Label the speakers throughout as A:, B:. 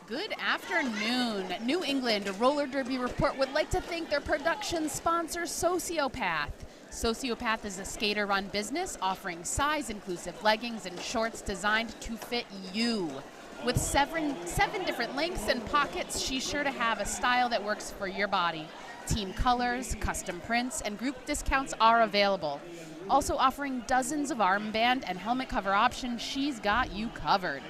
A: Good afternoon. New England Roller Derby Report would like to thank their production sponsor, Sociopath. Sociopath is a skater-run business offering size-inclusive leggings and shorts designed to fit you. With seven different lengths and pockets, she's sure to have a style that works for your body. Team colors, custom prints, and group discounts are available. Also offering dozens of armband and helmet cover options, she's got you covered.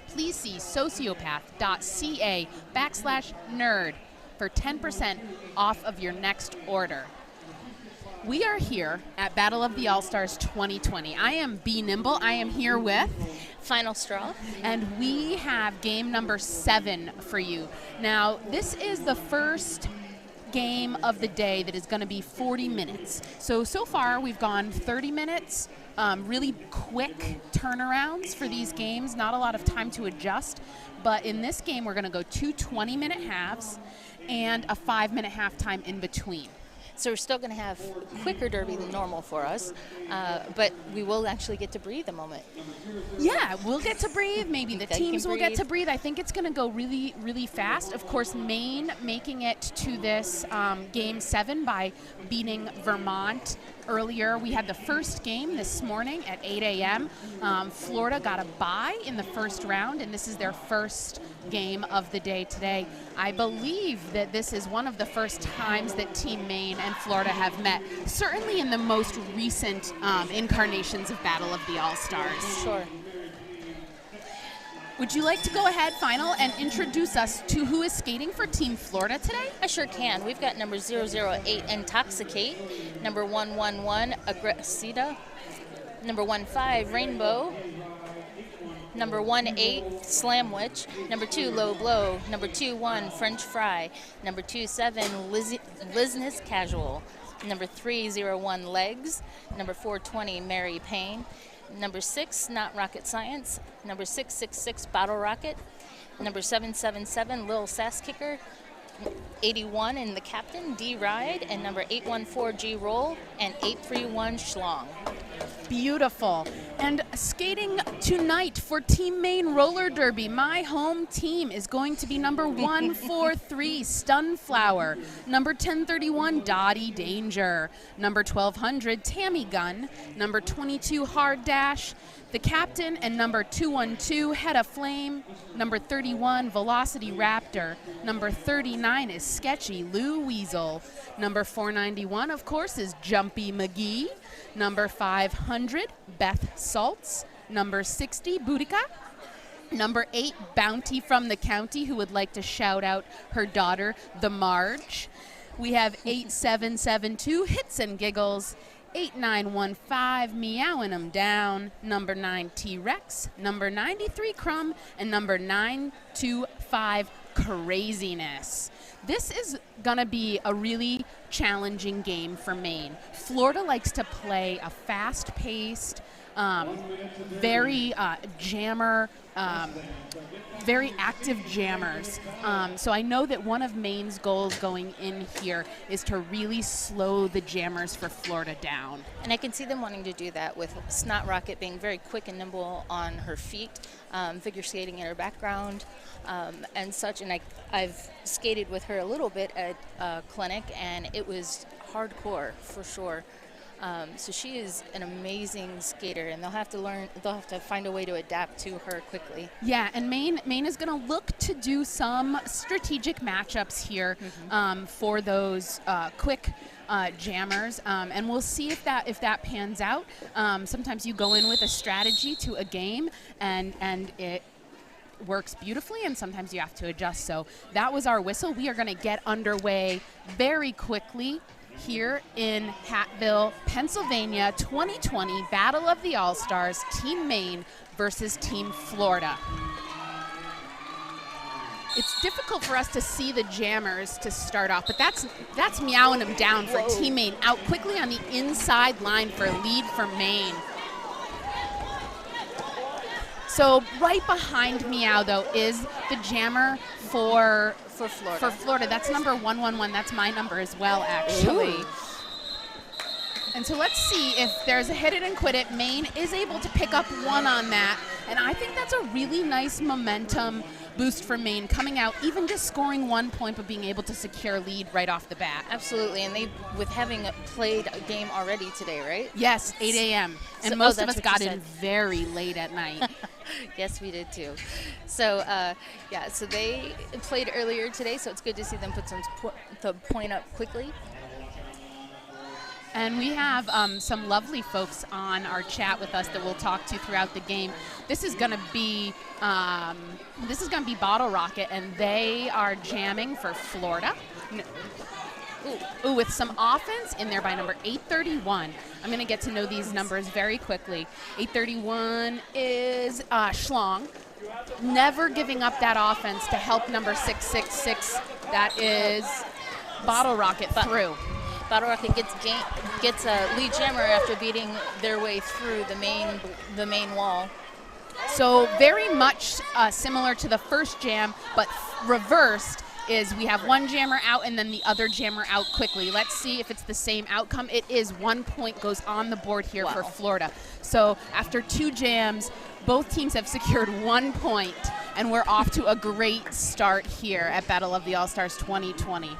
A: Please see sociopath.ca/nerd for 10% off of your next order. We are here at Battle of the All-Stars 2020. I am B. Nimble. I am here with
B: Final Straw.
A: And we have game number 7 for you. Now, this is the first game of the day that is going to be 40 minutes. So far we've gone 30 minutes, really quick turnarounds for these games, not a lot of time to adjust. But in this game, we're going to go 2 20-minute halves and a 5-minute halftime in between.
B: So we're still going to have quicker derby than normal for us, but we will actually get to breathe a moment.
A: Yeah, we'll get to breathe. Maybe the teams will get to breathe. I think it's going to go really, really fast. Of course, Maine making it to this Game 7 by beating Vermont earlier. We had the first game this morning at 8 a.m. Florida got a bye in the first round, and this is their first game of the day today. I believe that this is one of the first times that Team Maine and Florida have met, certainly in the most recent incarnations of Battle of the All-Stars.
B: Sure.
A: Would you like to go ahead, Final, and introduce us to who is skating for Team Florida today?
B: I sure can. We've got number 008, Intoxicate, number 111, Aggressida, number 15, Rainbow, number 18, Slamwich, number 2, Low Blow, number 21, French Fry, number 27, Lizness Casual, number 301, Legs, number 420, Mary Payne, number 6, Not Rocket Science, number 666, Bottle Rocket, number 777, Lil Sass Kicker, 81 in the Captain, D Ride, and number 814, G Roll, and 831, Schlong.
A: Beautiful. And skating tonight for Team Maine Roller Derby, my home team is going to be number 143, Stunflower, number 1031, Dottie Danger, number 1200, Tammy Gun, number 22, Hard Dash, the Captain, and number 212, Head of Flame, number 31, Velocity Raptor, number 39 is Sketchy Lou Weasel, number 491, of course, is Jumpy McGee, number 500, Beth Saltz, number 60, Boudica, number 8, Bounty from the County, who would like to shout out her daughter, the Marge. We have 8772, Hits and Giggles, 8915, Meowing 'em Down, number 9, T-Rex, number 93, Crumb, and number 925, Craziness. This is going to be a really challenging game for Maine. Florida likes to play a fast-paced, very jammer, very active jammers. So I know that one of Maine's goals going in here is to really slow the jammers for Florida down.
B: And I can see them wanting to do that with Snot Rocket being very quick and nimble on her feet, figure skating in her background, and such. And I've skated with her a little bit at clinic, and it was hardcore for sure. So she is an amazing skater, and they'll have to find a way to adapt to her quickly.
A: Yeah, and Maine is going to look to do some strategic matchups here for those quick jammers, and we'll see if that pans out. Sometimes you go in with a strategy to a game, and it works beautifully, and sometimes you have to adjust. So that was our whistle. We are going to get underway very quickly here in Hattville, Pennsylvania, 2020 Battle of the All-Stars, Team Maine versus Team Florida. It's difficult for us to see the jammers to start off, but that's Meowing 'em Down for Team Maine, out quickly on the inside line for a lead for Maine. So right behind Meow, though, is the jammer for Florida. That's number 111. That's my number as well, actually. Ooh. And so let's see if there's a hit it and quit it. Maine is able to pick up one on that. And I think that's a really nice momentum boost for Maine, coming out, even just scoring 1 point, but being able to secure lead right off the bat.
B: Absolutely, and they, with having played a game already today, right?
A: Yes, 8 a.m. And
B: So-
A: most of
B: that's
A: us
B: what
A: got
B: you
A: in
B: said.
A: very late at night.
B: Yes, we did too. So, so they played earlier today, so it's good to see them put the point up quickly.
A: And we have some lovely folks on our chat with us that we'll talk to throughout the game. This is going to be Bottle Rocket, and they are jamming for Florida. Ooh, with some offense in there by number 831. I'm going to get to know these numbers very quickly. 831 is Schlong. Never giving up that offense to help number 666. That is Bottle Rocket through.
B: Bottle Rocket gets a lead jammer after beating their way through the main wall.
A: So very much similar to the first jam, but reversed is we have one jammer out and then the other jammer out quickly. Let's see if it's the same outcome. It is. 1 point goes on the board here for Florida. So after 2 jams, both teams have secured 1 point, and we're off to a great start here at Battle of the All-Stars 2020.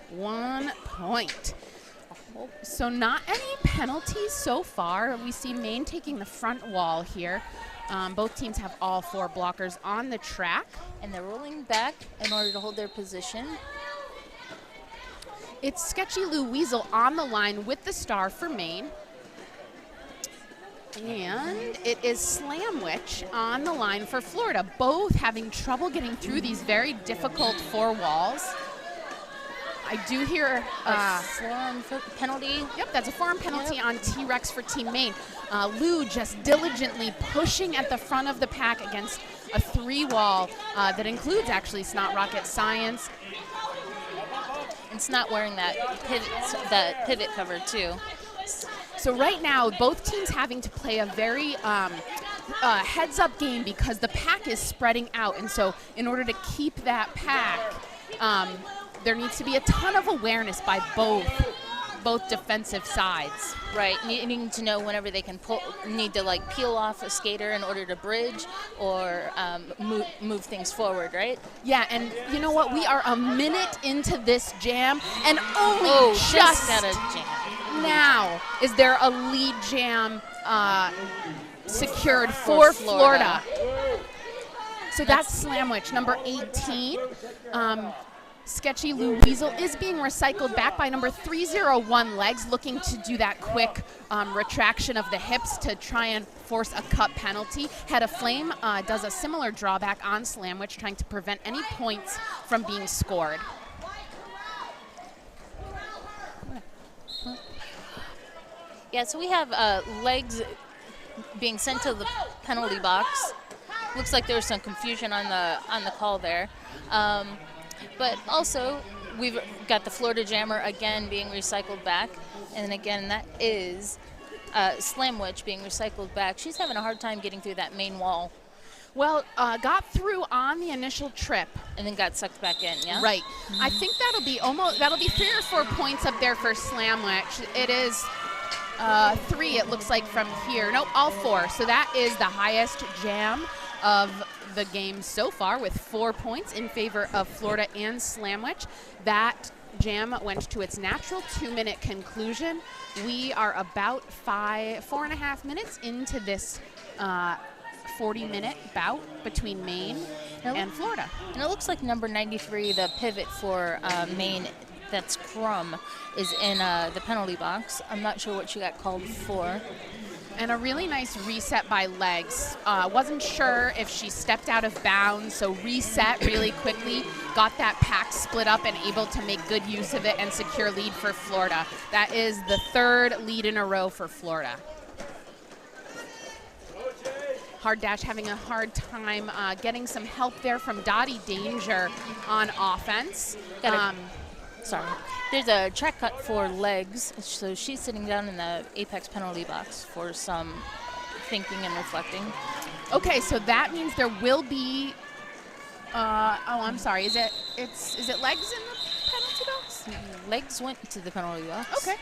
A: 1 point. So not any penalties so far. We see Maine taking the front wall here. Both teams have all 4 blockers on the track.
B: And they're rolling back in order to hold their position.
A: It's Sketchy Lou Weasel on the line with the star for Maine. And it is Slamwich on the line for Florida, both having trouble getting through these very difficult 4 walls. I do hear
B: A forearm penalty.
A: Yep, that's a forearm penalty on T-Rex for Team Maine. Lou just diligently pushing at the front of the pack against a 3-wall that includes actually Snot Rocket Science.
B: It's not wearing that pivot cover too.
A: So right now, both teams having to play a very heads-up game because the pack is spreading out. And so in order to keep that pack, there needs to be a ton of awareness by both defensive sides.
B: Right, needing to know whenever they can need to like peel off a skater in order to bridge or move things forward, right?
A: Yeah, and you know what? We are a minute into this jam, and only just
B: got a jam.
A: now is there a lead jam secured for Florida. So that's Slamwich, number 18. Sketchy Lou Weasel is being recycled back by number 301 Legs, looking to do that quick retraction of the hips to try and force a cut penalty. Head of Flame does a similar drawback on Slamwich, trying to prevent any points from being scored.
B: Yeah, so we have Legs being sent to the penalty box. Looks like there was some confusion on the call there. But also, we've got the Florida Jammer again being recycled back. And again, that is Slamwich being recycled back. She's having a hard time getting through that main wall.
A: Well, got through on the initial trip.
B: And then got sucked back in, yeah?
A: Right. I think that'll be 3 or 4 points up there for Slamwich. It is 3, it looks like, from here. Nope, all 4. So that is the highest jam of the game so far, with 4 points in favor of Florida and Slamwich. That jam went to its natural 2-minute conclusion. We are about 4.5 minutes into this 40-minute bout between Maine and Florida.
B: And it looks like number 93, the pivot for Maine, that's Crum, is in the penalty box. I'm not sure what she got called for.
A: And a really nice reset by Legs. Wasn't sure if she stepped out of bounds, so reset really quickly, got that pack split up and able to make good use of it and secure lead for Florida. That is the 3rd lead in a row for Florida. Hard Dash having a hard time getting some help there from Dottie Danger on offense.
B: Sorry. There's a track cut for Legs, so she's sitting down in the Apex penalty box for some thinking and reflecting.
A: Okay, so that means there will be. I'm sorry. Is it Legs in the penalty box?
B: Legs went to the penalty box.
A: Okay.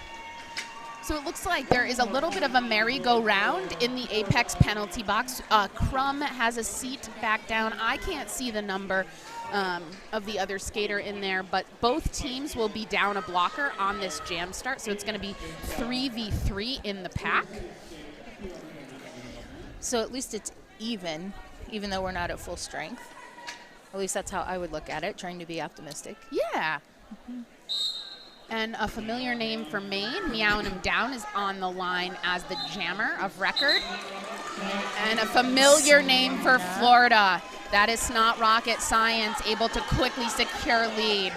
A: So it looks like there is a little bit of a merry-go-round in the Apex penalty box. Crum has a seat back down. I can't see the number of the other skater in there, but both teams will be down a blocker on this jam start, so it's going to be 3v3 in the pack.
B: So at least it's even though we're not at full strength. At least that's how I would look at it, trying to be optimistic.
A: Yeah. And a familiar name for Maine, Meowing Him Down, is on the line as the jammer of record. And a familiar name for Florida. That is Snot Rocket Science, able to quickly secure lead.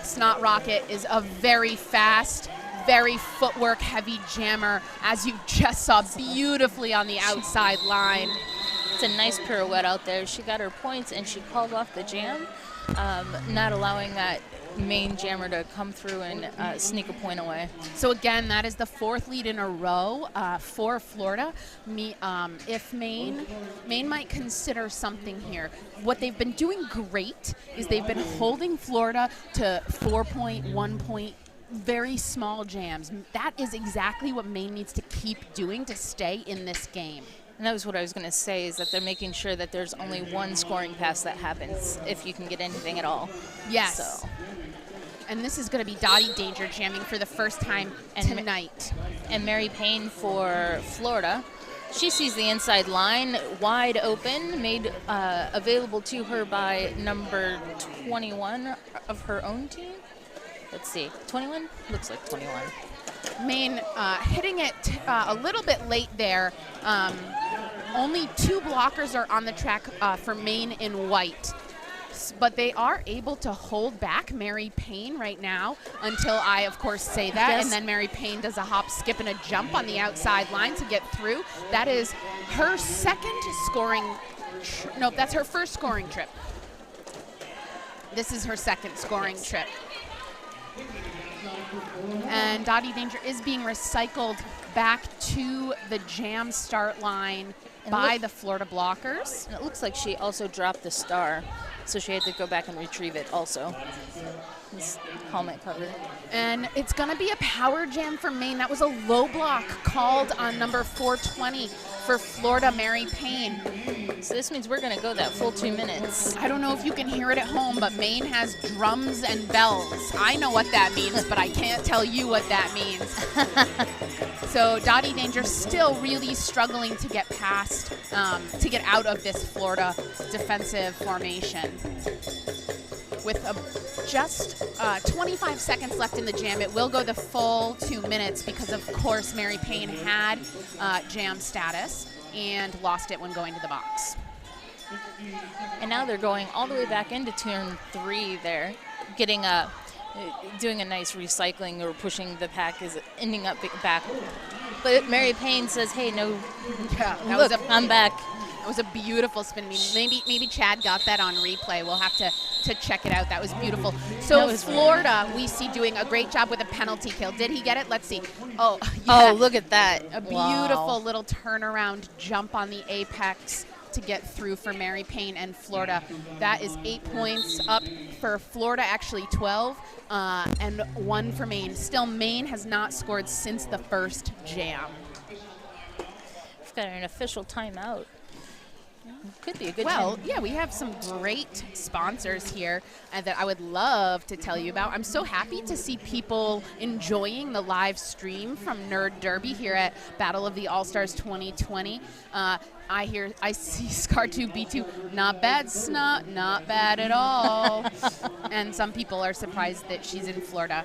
A: Snot Rocket is a very fast, very footwork heavy jammer, as you just saw beautifully on the outside line.
B: It's a nice pirouette out there. She got her points and she called off the jam, not allowing that Maine jammer to come through and sneak a point away.
A: So again, that is the 4th lead in a row for Florida. If Maine might consider something here. What they've been doing great is they've been holding Florida to 4-point, 1-point, very small jams. That is exactly what Maine needs to keep doing to stay in this game.
B: And that was what I was going to say, is that they're making sure that there's only one scoring pass that happens, if you can get anything at all.
A: Yes.
B: So.
A: And this is going to be Dottie Danger jamming for the first time tonight.
B: And Mary Payne for Florida. She sees the inside line wide open, made available to her by number 21 of her own team. Let's see, 21? Looks like 21.
A: Maine hitting it a little bit late there. Only 2 blockers are on the track for Maine in white. But they are able to hold back Mary Payne right now until I, of course, say that.
B: Yes.
A: And then Mary Payne does a hop, skip, and a jump on the outside line to get through. That is her second scoring. Nope, that's her first scoring trip. This is her second scoring trip. And Dottie Danger is being recycled back to the jam start line by the Florida blockers.
B: And it looks like she also dropped the star, so she had to go back and retrieve it also. This helmet cover.
A: And it's going to be a power jam for Maine. That was a low block called on number 420 for Florida, Mary Payne.
B: So this means we're going to go that full 2 minutes.
A: I don't know if you can hear it at home, but Maine has drums and bells. I know what that means, but I can't tell you what that means. So Dottie Danger still really struggling to get past, to get out of this Florida defensive formation. With just 25 seconds left in the jam, it will go the full 2 minutes because, of course, Mary Payne had jam status and lost it when going to the box.
B: And now they're going all the way back into turn 3 there, getting doing a nice recycling or pushing the pack is ending up back. But Mary Payne says, hey, no,
A: Yeah,
B: look, I'm back.
A: It was a beautiful spin. Maybe Chad got that on replay. We'll have to check it out. That was beautiful. So Florida, we see doing a great job with a penalty kill. Did he get it? Let's see. Oh, yeah.
B: Oh, look at that.
A: A beautiful little turnaround jump on the apex to get through for Mary Payne and Florida. That is 8 points up for Florida, actually 12, and 1 for Maine. Still, Maine has not scored since the first jam.
B: We've got an official timeout. Could be a good
A: Well,
B: jam.
A: yeah, we have some great sponsors here that I would love to tell you about. I'm so happy to see people enjoying the live stream from Nerd Derby here at Battle of the All-Stars 2020. I see Scar2B2, not bad, Snot, not bad at all. And some people are surprised that she's in Florida.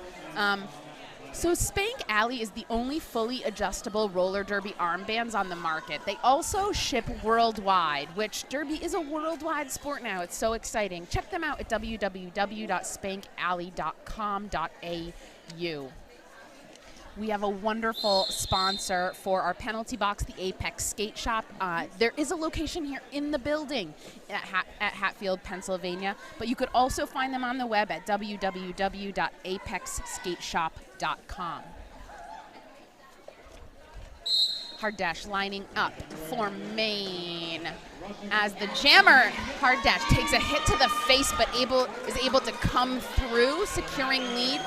A: So Spank Alley is the only fully adjustable roller derby armbands on the market. They also ship worldwide, which derby is a worldwide sport now. It's so exciting. Check them out at www.spankalley.com.au. We have a wonderful sponsor for our penalty box, the Apex Skate Shop. There is a location here in the building at Hatfield, Pennsylvania, but you could also find them on the web at www.apexskateshop.com. Hard dash lining up for Maine as the jammer hard dash takes a hit to the face, but is able to come through, securing lead.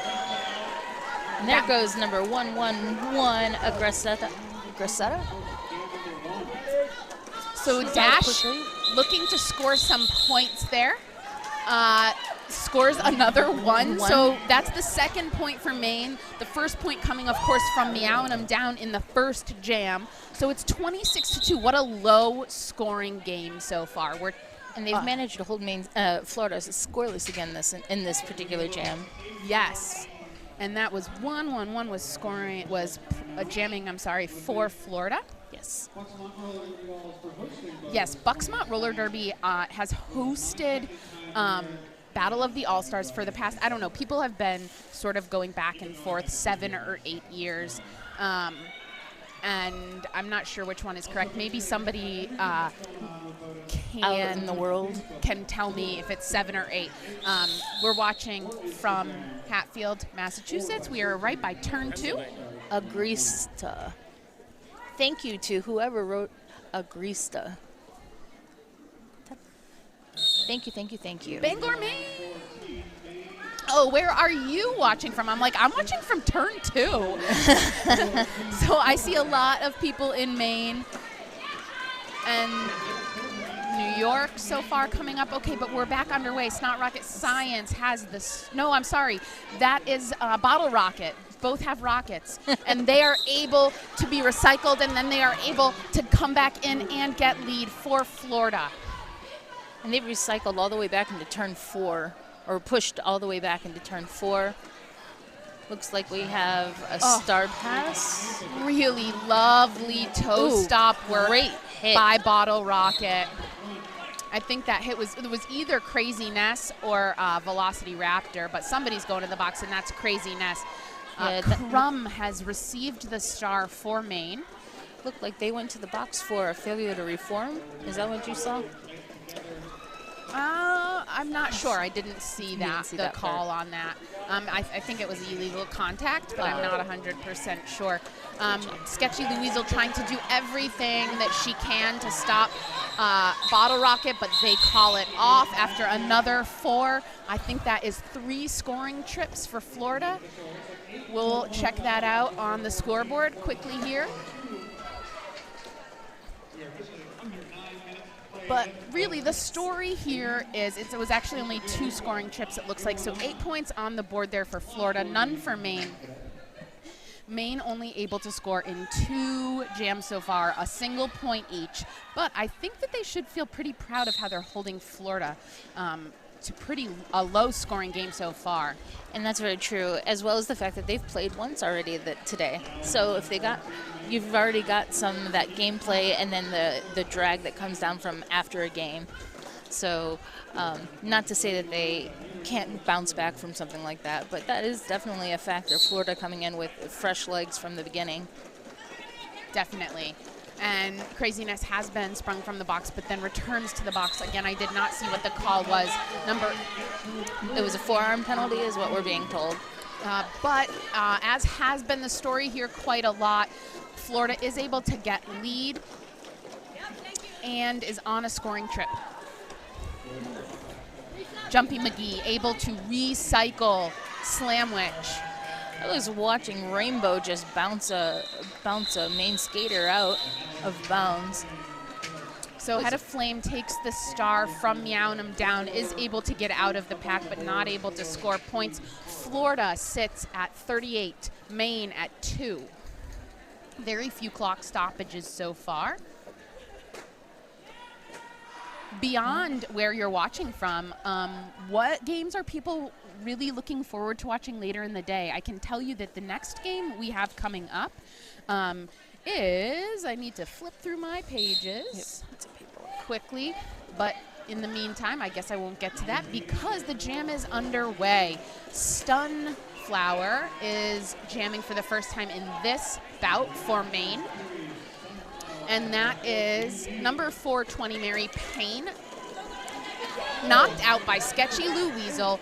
B: And there goes number 111, Aggresseta.
A: So Dash looking to score some points there. Scores another one. So that's the second point for Maine. The first point coming, of course, from Meownham down in the first jam. So it's 26-2. What a low-scoring game so far.
B: And they've managed to hold Florida scoreless again in this particular jam.
A: Yes. And that was 1-1-1 was jamming, for Florida.
B: Yes.
A: Yes, Bucksmont Roller Derby has hosted Battle of the All-Stars for the past, I don't know, people have been sort of going back and forth 7 or 8 years. And I'm not sure which one is correct. Maybe somebody
B: out in the world
A: can tell me if it's 7 or 8. We're watching from Hatfield, Massachusetts. We are right by turn 2.
B: Agrista. Thank you to whoever wrote Agrista. Thank you.
A: Bangor, Maine. Oh, where are you watching from? I'm watching from turn 2. So I see a lot of people in Maine and New York so far coming up. Okay, but we're back underway. Snot Rocket Science has this. No, I'm sorry. That is Bottle Rocket. Both have rockets. And they are able to be recycled, and then they are able to come back in and get lead for Florida.
B: And they've recycled all the way back into turn 4, or pushed all the way back into turn 4. Looks like we have a star pass.
A: Really lovely toe stop work by Bottle Rocket. I think that hit was either Crazy Ness or Velocity Raptor, but somebody's going to the box, and that's Crazy Ness. Crumb has received the star for Maine.
B: Looked like they went to the box for a failure to reform. Is that what you saw?
A: I'm not sure. I didn't see the call on that. I think it was illegal contact, but I'm not 100% sure. Sketchy Louisel trying to do everything that she can to stop Bottle Rocket, but they call it off after another 4. I think that is 3 scoring trips for Florida. We'll check that out on the scoreboard quickly here. But really, the story here is it was actually only 2 scoring trips, it looks like. So 8 points on the board there for Florida, none for Maine. Maine only able to score in 2 jams so far, a single point each. But I think that they should feel pretty proud of how they're holding Florida to a low-scoring game so far.
B: And that's very true, as well as the fact that they've played once already today. So if you've already got some of that gameplay and then the drag that comes down from after a game. So not to say that they can't bounce back from something like that, but that is definitely a factor. Florida coming in with fresh legs from the beginning.
A: Definitely. And Craziness has been sprung from the box, but then returns to the box. Again, I did not see what the call was.
B: It was a forearm penalty is what we're being told.
A: But as has been the story here quite a lot, Florida is able to get lead and is on a scoring trip. Jumpy McGee able to recycle Slamwich.
B: I was watching Rainbow just bounce a Maine skater out of bounds.
A: So Head of Flame takes the star from Meownham down, is able to get out of the pack, but not able to score points. Florida sits at 38, Maine at 2. Very few clock stoppages so far. Beyond where you're watching from, what games are people really looking forward to watching later in the day? I can tell you that the next game we have coming up is, I need to flip through my pages quickly, but in the meantime, I guess I won't get to that because the jam is underway. Stunflower is jamming for the first time in this bout for Maine. And that is number 420, Mary Payne. Knocked out by Sketchy Lou Weasel.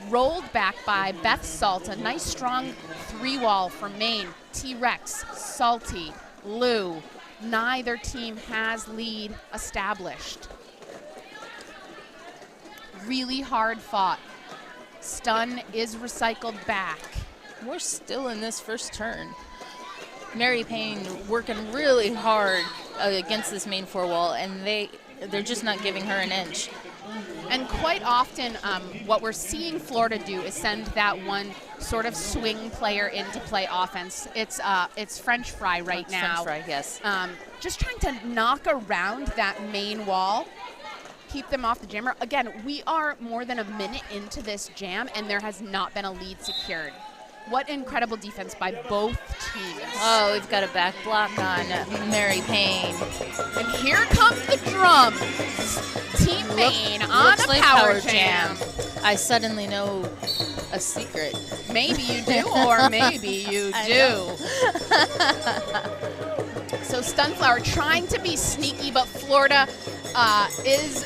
A: Rolled back by Beth Salt. A nice strong 3-wall for Maine. T-Rex, Salty, Lou. Neither team has lead established. Really hard fought. Stun is recycled back.
B: we're still in this first turn. Mary Payne working really hard against this Maine four wall, and they're just not giving her an inch.
A: And quite often, what we're seeing Florida do is send that one sort of swing player into play offense. It's French fry right now.
B: French fry, yes.
A: Just trying to knock around that Maine wall, keep them off the jammer. Again, we are more than a minute into this jam, and there has not been a lead secured. What incredible defense by both teams.
B: Oh, we've got a back block on Mary Payne.
A: And here come the drums. Team Maine on a
B: like
A: power jam.
B: I suddenly know a secret.
A: Maybe you do, or maybe you do. So Stunflower trying to be sneaky, but Florida is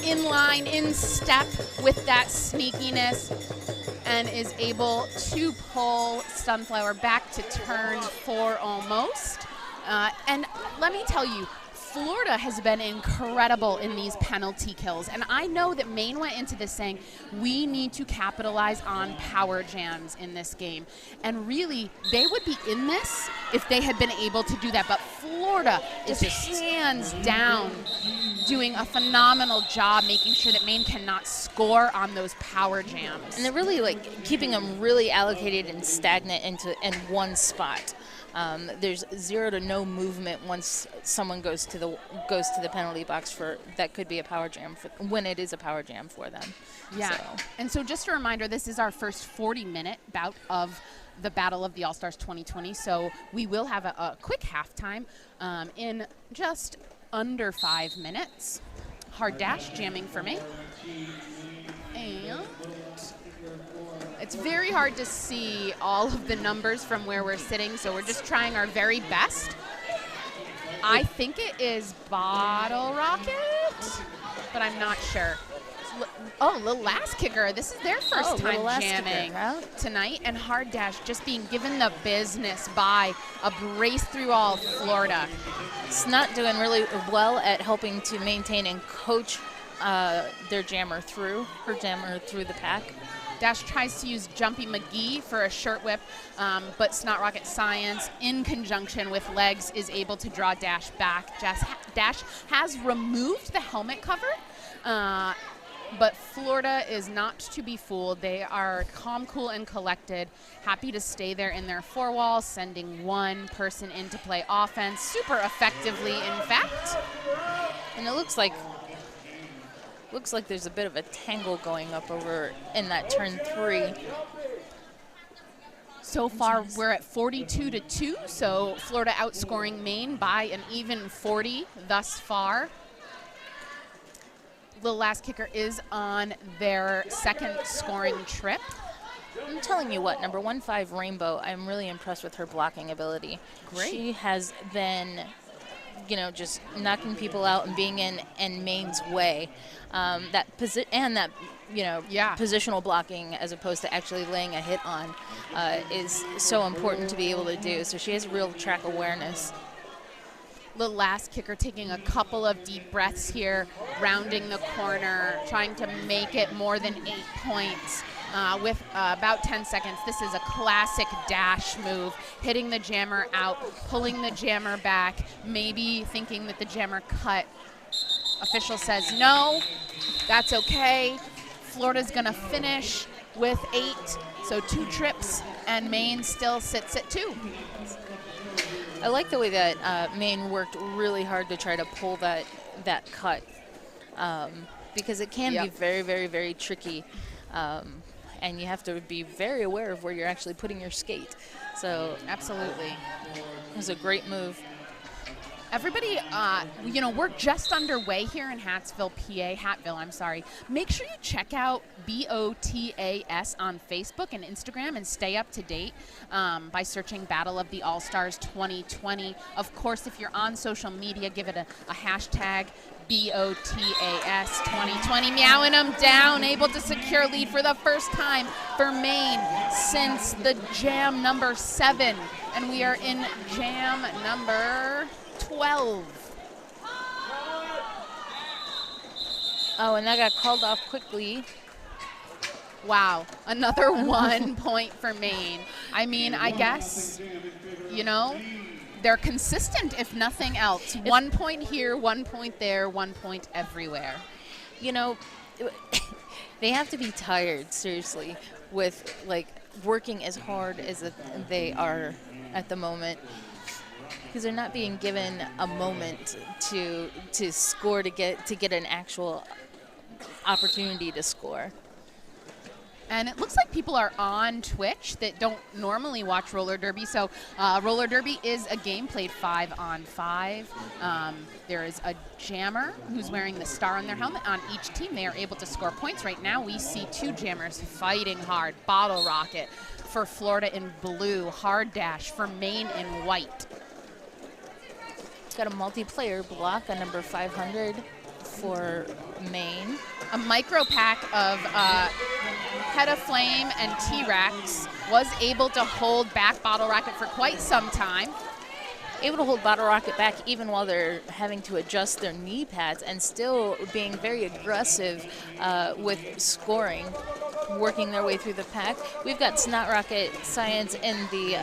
A: in line, in step with that sneakiness, and is able to pull Stunflower back to turn 4 almost. And let me tell you, Florida has been incredible in these penalty kills. And I know that Maine went into this saying, we need to capitalize on power jams in this game. And really, they would be in this if they had been able to do that. But Florida is just hands down doing a phenomenal job making sure that Maine cannot score on those power jams.
B: And they're really like keeping them really allocated and stagnant in one spot. There's zero to no movement once someone goes to the penalty box for that could be a power jam for when it is a power jam for them.
A: Yeah.
B: So.
A: And so just a reminder, this is our first 40-minute bout of the Battle of the All-Stars 2020. So we will have a quick halftime in just under 5 minutes. Hard dash jamming for me. And it's very hard to see all of the numbers from where we're sitting, so we're just trying our very best. I think it is Bottle Rocket, but I'm not sure. Oh, Little Last Kicker. This is their first time jamming tonight. And Hard Dash just being given the business by a brace through all Florida.
B: It's not doing really well at helping to maintain and coach their jammer through the pack.
A: Dash tries to use Jumpy McGee for a shirt whip, but Snot Rocket Science, in conjunction with Legs, is able to draw Dash back. Dash has removed the helmet cover, but Florida is not to be fooled. They are calm, cool, and collected, happy to stay there in their four wall, sending one person into play offense super effectively, in fact.
B: And it looks like there's a bit of a tangle going up over in that turn 3.
A: So far, we're at 42-2, so Florida outscoring Maine by an even 40 thus far. Little Last Kicker is on their second scoring trip.
B: I'm telling you what, number 15 Rainbow, I'm really impressed with her blocking ability.
A: Great.
B: She has been, just knocking people out and being in Maine's way. Positional blocking as opposed to actually laying a hit on is so important to be able to do. So she has real track awareness.
A: Little Last Kicker taking a couple of deep breaths here, rounding the corner, trying to make it more than 8 points. With about 10 seconds. This is a classic dash move, hitting the jammer out, pulling the jammer back, maybe thinking that the jammer cut. Official says no, that's okay. Florida's gonna finish with 8, so 2 trips, and Maine still sits at 2.
B: I like the way that Maine worked really hard to try to pull that cut, because it can be very, very, very tricky. And you have to be very aware of where you're actually putting your skate. So
A: absolutely.
B: It was a great move.
A: Everybody, we're just underway here in Hattville. Make sure you check out BOTAS on Facebook and Instagram and stay up to date by searching Battle of the All-Stars 2020. Of course, if you're on social media, give it a hashtag BOTAS 2020. Meowing them down, able to secure lead for the first time for Maine since the jam number 7. And we are in jam number 12.
B: Oh, and that got called off quickly.
A: Wow, another 1 point for Maine. I mean, I guess, you know, they're consistent if nothing else. 1 point here, 1 point there, 1 point everywhere.
B: You know, they have to be tired, seriously, with like working as hard as they are at the moment, because they're not being given a moment to score, to get an actual opportunity to score.
A: And it looks like people are on Twitch that don't normally watch roller derby. So roller derby is a game played 5-on-5. There is a jammer who's wearing the star on their helmet. On each team, they are able to score points. Right now, we see two jammers fighting hard. Bottle Rocket for Florida in blue. Hard Dash for Maine in white.
B: It's got a multiplayer block on number 500 for Maine.
A: A micro pack of Petaflame and T-Rex was able to hold back Bottle Rocket for quite some time.
B: Able to hold Bottle Rocket back even while they're having to adjust their knee pads, and still being very aggressive with scoring, working their way through the pack. We've got Snot Rocket Science in the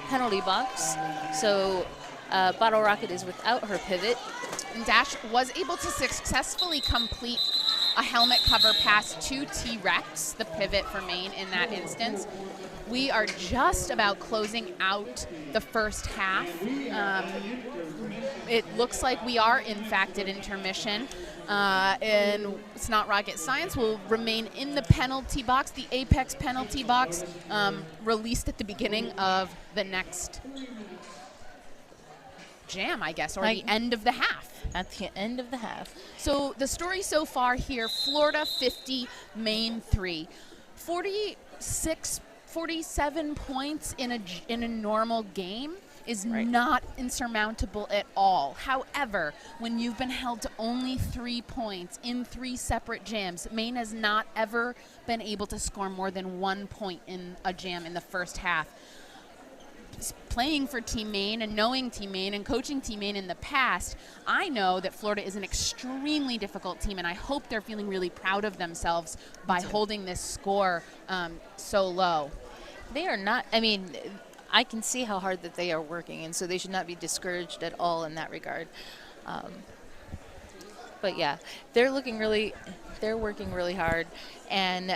B: penalty box, so Bottle Rocket is without her pivot.
A: And Dash was able to successfully complete a helmet cover pass to T-Rex, the pivot for Maine in that instance. We are just about closing out the first half. It looks like we are, in fact, at intermission. And Snot Rocket Science will remain in the penalty box, the Apex penalty box, released at the beginning of the next jam, I guess, or the end of the half.
B: At the end of the half.
A: So the story so far here, Florida 50, Maine 3. 47 points in a normal game is not insurmountable at all. However, when you've been held to only 3 points in 3 separate jams, Maine has not ever been able to score more than 1 point in a jam in the first half. Playing for Team Maine and knowing Team Maine and coaching Team Maine in the past, I know that Florida is an extremely difficult team, and I hope they're feeling really proud of themselves by holding this score so low.
B: They are not, I mean, I can see how hard that they are working, and so they should not be discouraged at all in that regard. But yeah, they're working really hard, and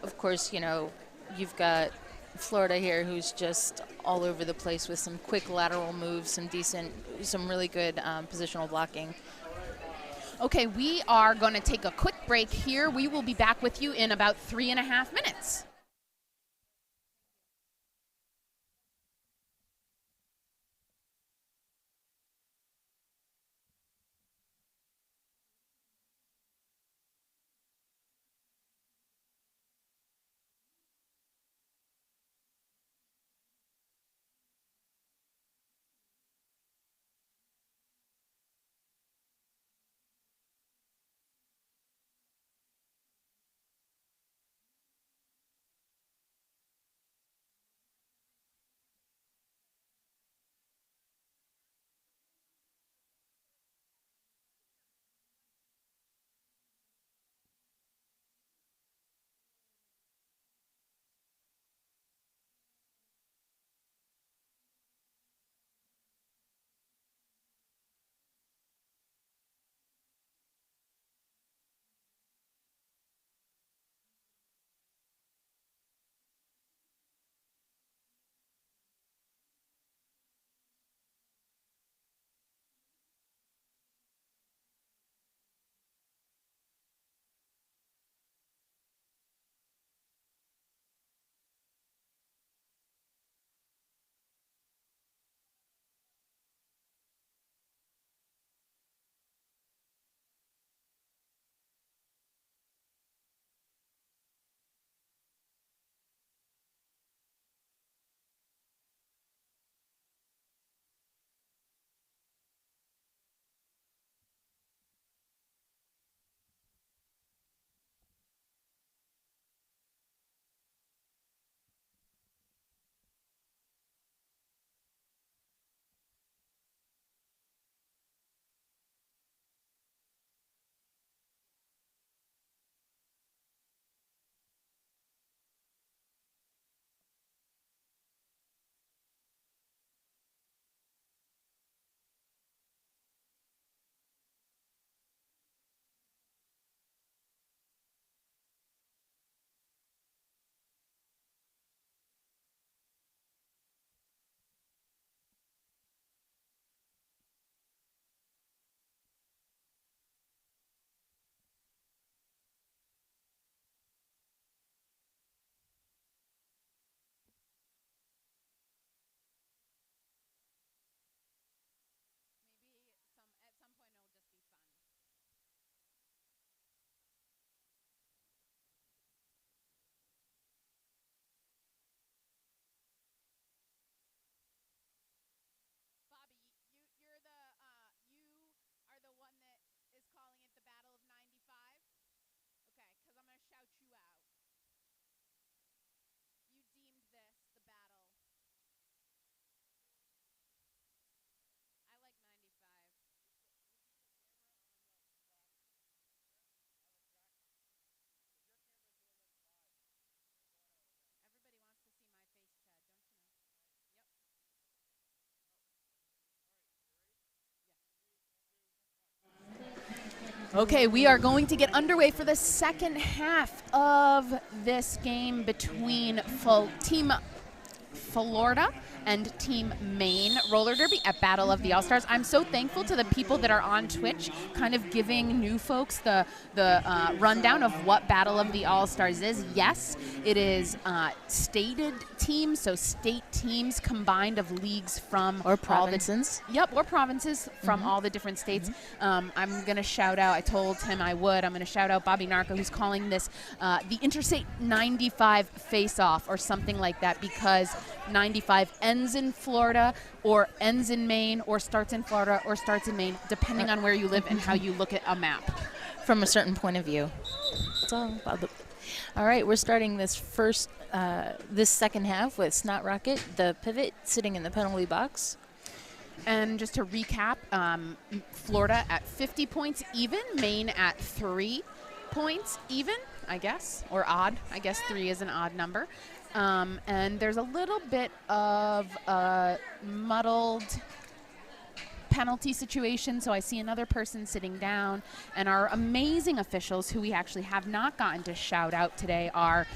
B: of course, you know, you've got Florida here, who's just all over the place with some quick lateral moves, some really good positional blocking.
A: Okay, we are going to take a quick break here. We will be back with you in about 3.5 minutes. Okay, we are going to get underway for the second half of this game between Team Florida and Team Maine roller derby at Battle of the All-Stars. I'm so thankful to the people that are on Twitch kind of giving new folks the rundown of what Battle of the All-Stars is. Yes, it is stated teams, so state teams combined of leagues from
B: Or provinces.
A: Or provinces from all the different states. I'm going to shout out, I told him I would, I'm going to shout out Bobby Narco, who's calling this the Interstate 95 face-off or something like that, because 95 ends in Florida or ends in Maine or starts in Florida or starts in Maine, depending on where you live and how you look at a map.
B: From a certain point of view. It's all about the... All right, we're starting this second half with Snot Rocket, the pivot, sitting in the penalty box.
A: And just to recap, Florida at 50 points even, Maine at 3 points even, I guess, or odd. I guess 3 is an odd number. And there's a little bit of a muddled penalty situation, so I see another person sitting down, and our amazing officials, who we actually have not gotten to shout out today, are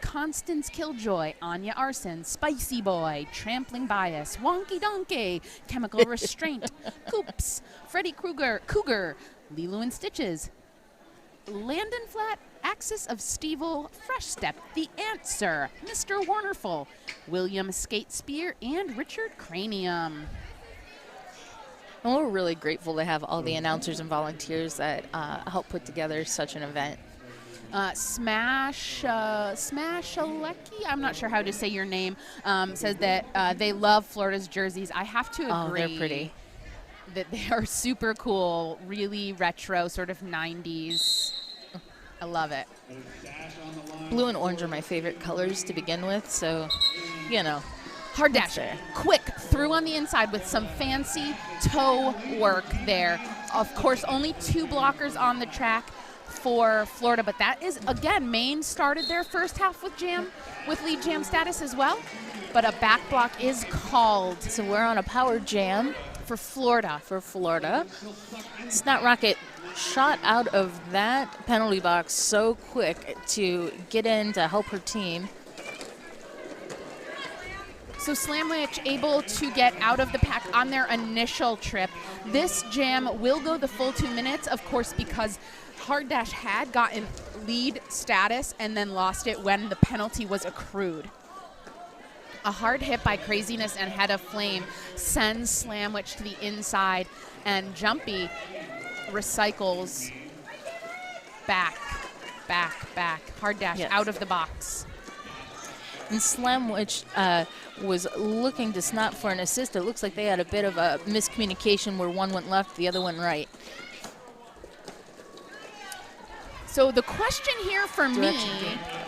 A: Constance Killjoy, Anya Arson, Spicy Boy, Trampling Bias, Wonky Donkey, Chemical Restraint, Coops, Freddy Cougar, Lilo and Stitches, Landon Flat, Axis of Stevel, Fresh Step, The Answer, Mr. Wonderful, William Skate Spear, and Richard Cranium.
B: And we're really grateful to have all the announcers and volunteers that help put together such an event.
A: Smash Alecki, I'm not sure how to say your name, says that they love Florida's jerseys. I have to agree.
B: Oh, they're pretty.
A: That they are super cool, really retro, sort of 90s. I love it.
B: Blue and orange are my favorite colors to begin with, so, you know.
A: Hard dash, quick, through on the inside with some fancy toe work there. Of course, only 2 blockers on the track for Florida, but that is, again, Maine started their first half with lead jam status as well, but a back block is called.
B: So we're on a power jam
A: for Florida.
B: Snot Rocket shot out of that penalty box so quick to get in to help her team.
A: So Slamwich able to get out of the pack on their initial trip. This jam will go the full 2 minutes, of course, because Hard Dash had gotten lead status and then lost it when the penalty was accrued. A hard hit by Craziness and Head of Flame sends Slamwich to the inside, and Jumpy recycles back. Hard Dash out of the box.
B: And Slamwich was looking to Snot for an assist. It looks like they had a bit of a miscommunication where one went left, the other went right.
A: So the question here for me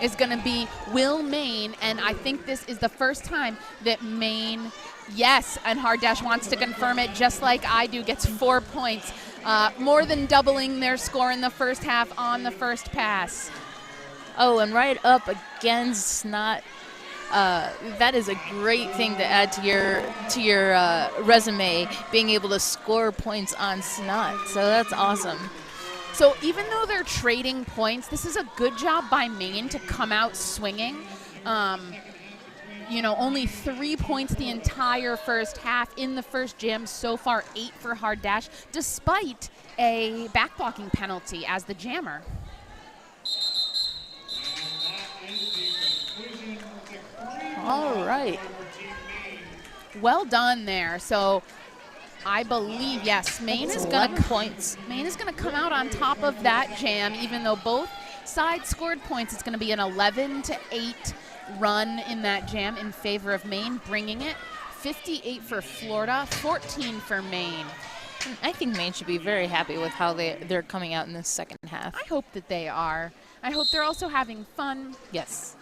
A: is going to be, will Maine, and I think this is the first time that Maine, yes, and Hard Dash wants to confirm it just like I do, gets 4 points, more than doubling their score in the first half on the first pass.
B: Oh, and right up against Snot. That is a great thing to add to your resume, being able to score points on Snot. So that's awesome.
A: So even though they're trading points, this is a good job by Maine to come out swinging. Only 3 points the entire first half in the first jam. So far, 8 for Hard Dash, despite a back blocking penalty as the jammer.
B: All right.
A: Well done there. So I believe, yes, Maine is going to come out on top of that jam, even though both sides scored points. It's going to be an 11-8 run in that jam in favor of Maine, bringing it 58 for Florida, 14 for Maine.
B: I think Maine should be very happy with how they're coming out in the second half.
A: I hope that they are. I hope they're also having fun.
B: Yes.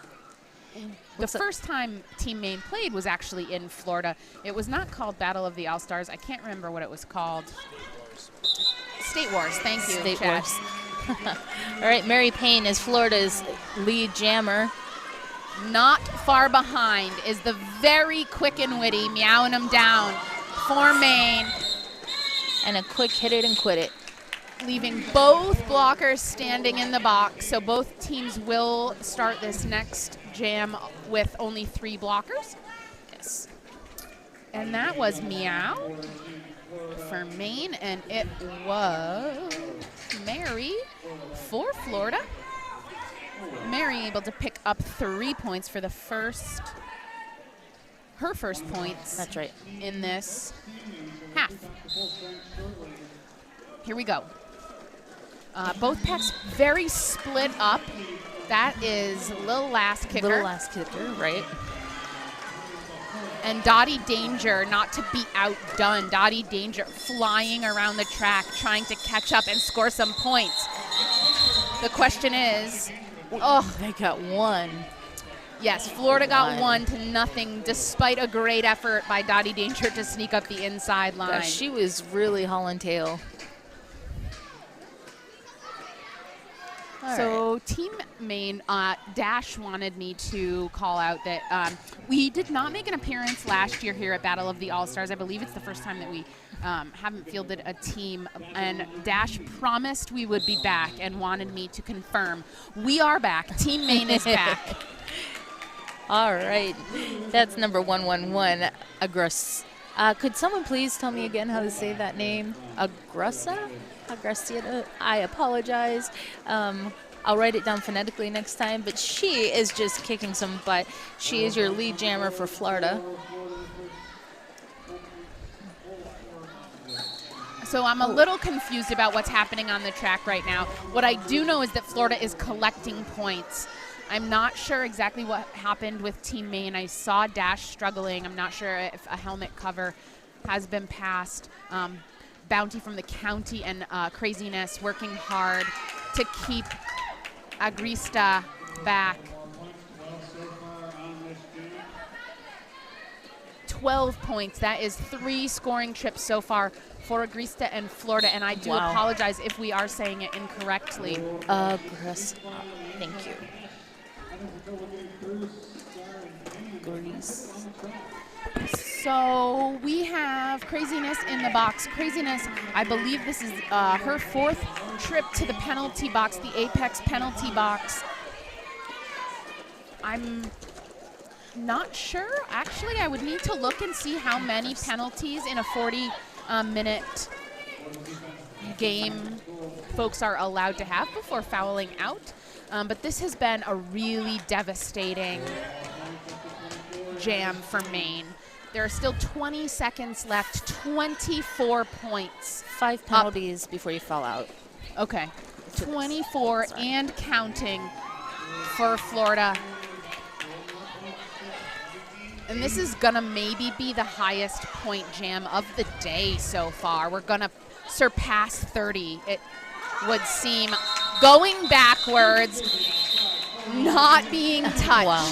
A: The first time Team Maine played was actually in Florida. It was not called Battle of the All-Stars. I can't remember what it was called. State Wars. Thank you,
B: State
A: Chad.
B: Wars. All right, Mary Payne is Florida's lead jammer.
A: Not far behind is the very quick and witty meowing them down for Maine.
B: And a quick hit it and quit it.
A: leaving both blockers standing in the box. So both teams will start this next jam with only 3 blockers.
B: Yes.
A: And that was Meow for Maine, and it was Mary for Florida. Mary able to pick up 3 points for her first points.
B: That's right.
A: In this half. Here we go. Both packs very split up. That is Lil Last Kicker.
B: Little last kicker, right?
A: And Dottie Danger, not to be outdone. Dottie Danger flying around the track, trying to catch up and score some points. The question is,
B: They got 1.
A: yes, Florida got 1-0, despite a great effort by Dottie Danger to sneak up the inside line.
B: Gosh, she was really hauling tail.
A: So Team Maine, Dash wanted me to call out that we did not make an appearance last year here at Battle of the All-Stars. I believe it's the first time that we haven't fielded a team, and Dash promised we would be back and wanted me to confirm. We are back. Team Maine is back.
B: All right. That's number 111, Agrus. Could someone please tell me again how to say that name? Agrussa? Agressieta? I apologize. I'll write it down phonetically next time, but she is just kicking some butt. She is your lead jammer for Florida.
A: So I'm a little confused about what's happening on the track right now. What I do know is that Florida is collecting points. I'm not sure exactly what happened with Team Maine. I saw Dash struggling. I'm not sure if a helmet cover has been passed. Bounty from the county and Craziness working hard to keep Agrista back. 12 points. That is 3 scoring trips so far for Agrista and Florida, and I do apologize if we are saying it incorrectly.
B: Agrus. Thank you. Grease.
A: So we have Craziness in the box. Craziness, I believe this is her 4th trip to the penalty box, the Apex penalty box. I'm not sure. Actually, I would need to look and see how many penalties in a 40-minute game folks are allowed to have before fouling out. But this has been a really devastating jam for Maine. There are still 20 seconds left, 24 points.
B: 5 penalties before you fall out.
A: Okay, 24 and counting for Florida. And this is gonna maybe be the highest point jam of the day so far. We're gonna surpass 30, it would seem. Going backwards, not being touched.
B: Wow.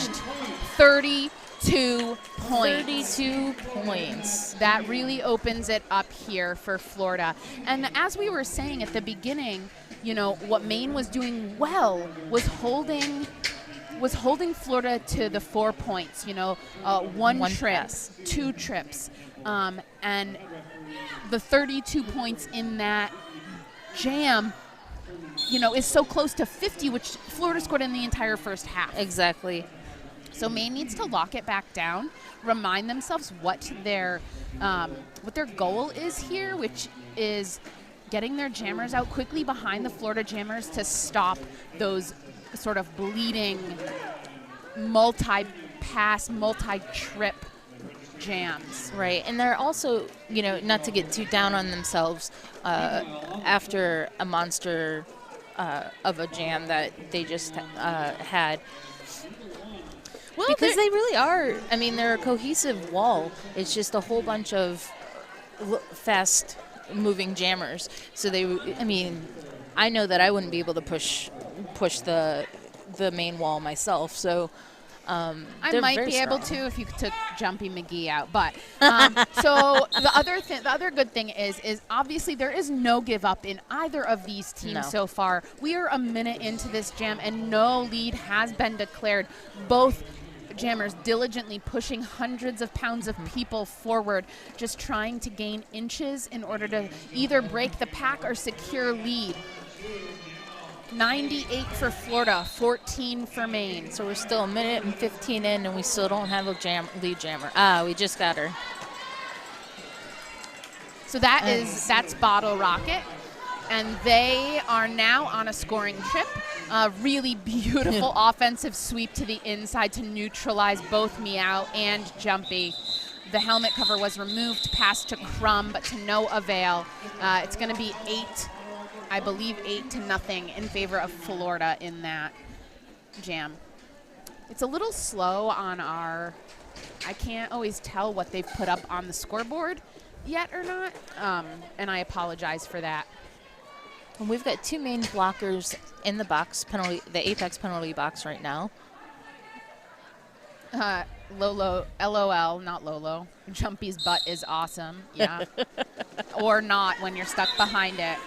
A: 32 points.
B: 32 points.
A: That really opens it up here for Florida. And as we were saying at the beginning, you know, what Maine was doing well was holding Florida to the 4 points, you know, one trip,
B: pass.
A: 2 trips. And the 32 points in that jam, you know, is so close to 50, which Florida scored in the entire first half.
B: Exactly.
A: So Maine needs to lock it back down, remind themselves what their goal is here, which is getting their jammers out quickly behind the Florida jammers to stop those sort of bleeding multi-pass, multi-trip jams.
B: Right, and they're also, you know, not to get too down on themselves after a monster of a jam that they just had.
A: Well,
B: because they really are. I mean, they're a cohesive wall. It's just a whole bunch of fast-moving jammers. So I mean, I know that I wouldn't be able to push the main wall myself. So
A: I might be able to if you took Jumpy McGee out. But so the other good thing is obviously there is no give up in either of these teams so far. We are a minute into this jam and no lead has been declared. Both jammers diligently pushing hundreds of pounds of people forward, just trying to gain inches in order to either break the pack or secure lead. 98 for Florida, 14 for Maine.
B: So we're still a minute and 15 in, and we still don't have a lead jammer. We just got her.
A: So that's Bottle Rocket, and they are now on a scoring trip. A really beautiful offensive sweep to the inside to neutralize both Meow and Jumpy. The helmet cover was removed, passed to Crumb, but to no avail. It's going to be 8-0 in favor of Florida in that jam. It's a little slow on our, I can't always tell what they've put up on the scoreboard yet or not, and I apologize for that.
B: And we've got 2 Maine blockers in the box, the Apex penalty box right now.
A: Lolo, LOL, not Lolo. Jumpy's butt is awesome. Yeah. Or not when you're stuck behind it.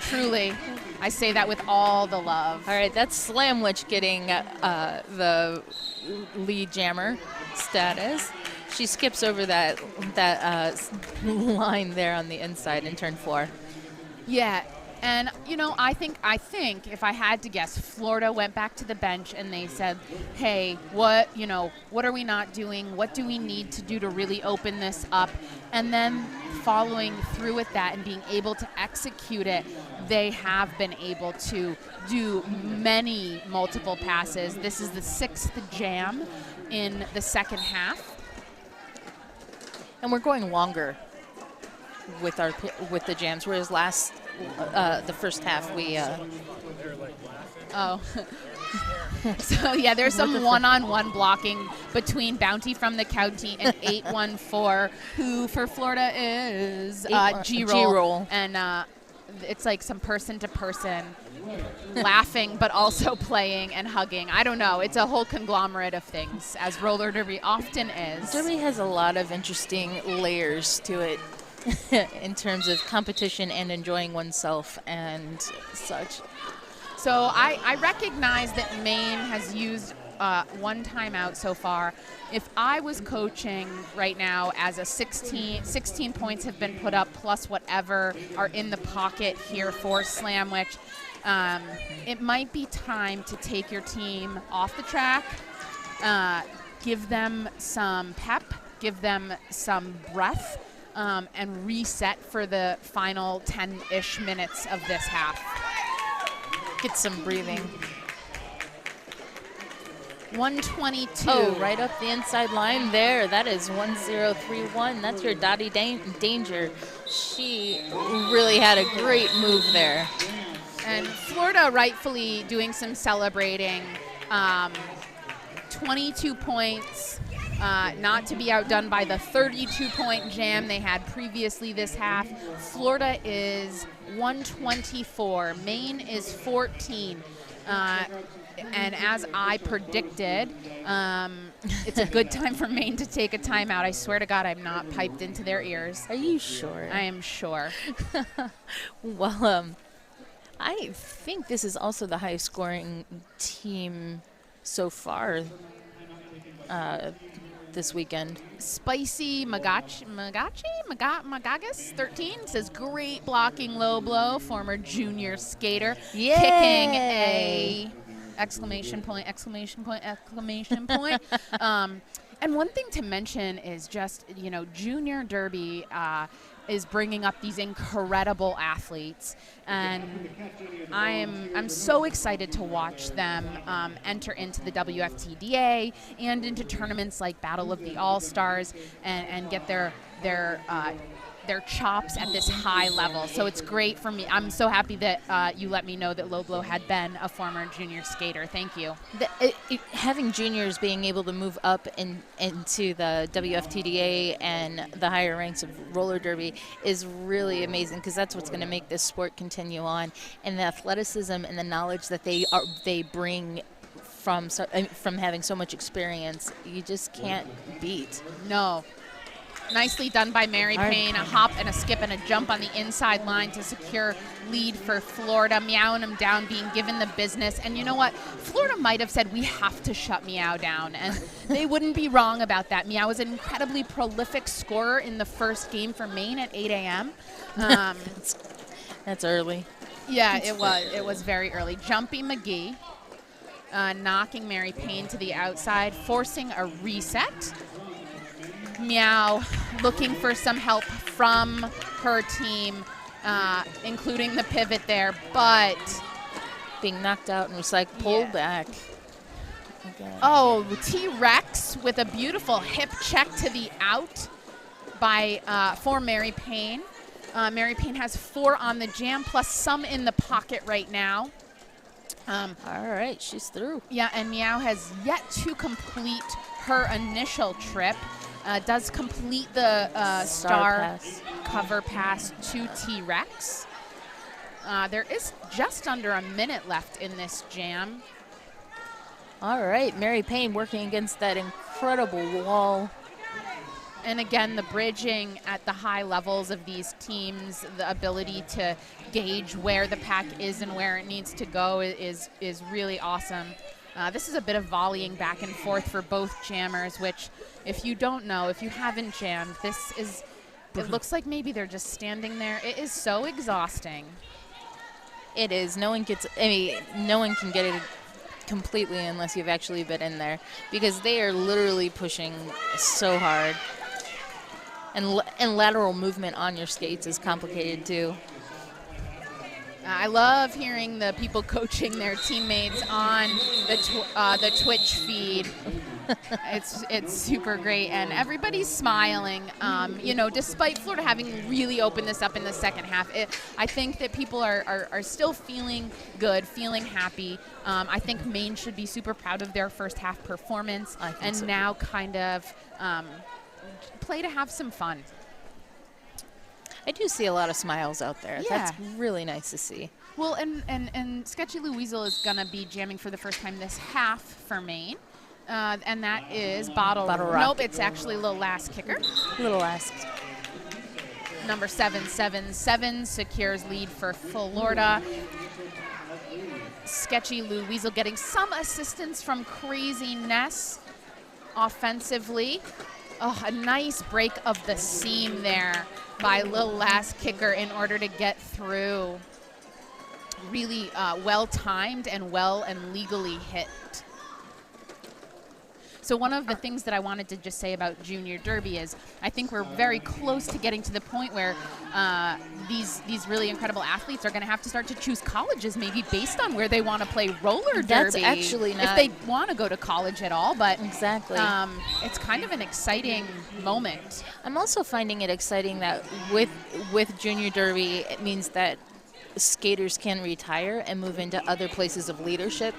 A: Truly. I say that with all the love.
B: All right, that's Slamwich getting the lead jammer status. She skips over that line there on the inside in turn 4.
A: Yeah. And, you know, I think if I had to guess, Florida went back to the bench and they said, hey, what are we not doing? What do we need to do to really open this up? And then following through with that and being able to execute it, they have been able to do multiple passes. This is the 6th jam in the second half.
B: And we're going longer with the jams, whereas the first half we
A: So yeah, there's some one-on-one blocking between Bounty from the County and 814, who for Florida is G-Roll. And it's like some person-to-person laughing, but also playing and hugging. I don't know. It's a whole conglomerate of things, as roller derby often is.
B: Derby has a lot of interesting layers to it. In terms of competition and enjoying oneself and such.
A: So I recognize that Maine has used one timeout so far. If I was coaching right now as a 16 points have been put up plus whatever are in the pocket here for Slamwich, it might be time to take your team off the track, give them some pep, give them some breath, and reset for the final 10-ish minutes of this half.
B: Get some breathing.
A: 122.
B: Oh, right up the inside line there. That is 1031. That's your Dottie Danger. She really had a great move there.
A: And Florida rightfully doing some celebrating. 22 points. Not to be outdone by the 32-point jam they had previously this half. Florida is 124. Maine is 14. And as I predicted, it's a good time for Maine to take a timeout. I swear to God, I'm not piped into their ears.
B: Are you sure?
A: I am sure.
B: Well, I think this is also the highest scoring team so far this weekend.
A: Spicy Magagas 13 says great blocking low blow, former junior skater.
B: Yay!
A: Kicking a ! And one thing to mention is just, junior derby is bringing up these incredible athletes, and I'm so excited to watch them enter into the WFTDA and into tournaments like Battle of the All-Stars and get their chops at this high level. So it's great for me. I'm so happy that you let me know that Low Blow had been a former junior skater. Thank you.
B: Having juniors being able to move up into the WFTDA and the higher ranks of roller derby is really amazing, because that's what's going to make this sport continue on. And the athleticism and the knowledge that they bring from having so much experience, you just can't beat.
A: No. Nicely done by Mary
B: All right.
A: Payne. A hop and a skip and a jump on the inside line to secure lead for Florida. Meow and him down, being given the business. And you know what? Florida might have said, we have to shut Meow down. And they wouldn't be wrong about that. Meow was an incredibly prolific scorer in the first game for Maine at 8 a.m.
B: That's early.
A: Yeah, it was. It was very early. Jumpy McGee knocking Mary Payne to the outside, forcing a reset. Meow looking for some help from her team, including the pivot there, but
B: Being knocked out and recycled, pulled back. Okay.
A: oh, T-Rex with a beautiful hip check to the out by for Mary Payne. Mary Payne has 4 on the jam, plus some in the pocket right now.
B: All right, she's through.
A: Yeah, and Meow has yet to complete her initial trip. Does complete the star
B: pass.
A: cover pass to T-Rex. There is just under a minute left in this jam.
B: All right, Mary Payne working against that incredible wall.
A: And again, the bridging at the high levels of these teams, the ability to gauge where the pack is and where it needs to go is really awesome. This is a bit of volleying back and forth for both jammers, which, if you don't know, if you haven't jammed, it looks like maybe they're just standing there. It is so exhausting.
B: It is. No one can get it completely unless you've actually been in there, because they are literally pushing so hard. And lateral movement on your skates is complicated too.
A: I love hearing the people coaching their teammates on the Twitch feed. It's super great, and everybody's smiling. Despite Florida having really opened this up in the second half, I think that people are still feeling good, feeling happy. I think Maine should be super proud of their first half performance, and so. Now kind of play to have some fun.
B: I do see a lot of smiles out there.
A: Yeah.
B: That's really nice to see.
A: Well, and Sketchy Lou Weasel is going to be jamming for the first time this half for Maine. And that is Bottle
B: Rocket.
A: Nope, it's actually Lil Lass Kicker.
B: Little Lass.
A: Number 777 secures lead for Florida. Sketchy Lou Weasel getting some assistance from Crazy Ness offensively. Oh, a nice break of the seam there by Lil Lass Kicker in order to get through. Really well-timed and well and legally hit. So one of the things that I wanted to just say about Junior Derby is I think we're very close to getting to the point where these really incredible athletes are going to have to start to choose colleges, maybe based on where they want to play roller derby.
B: That's actually not,
A: if they want to go to college at all. But
B: exactly,
A: it's kind of an exciting moment.
B: I'm also finding it exciting that with Junior Derby, it means that skaters can retire and move into other places of leadership,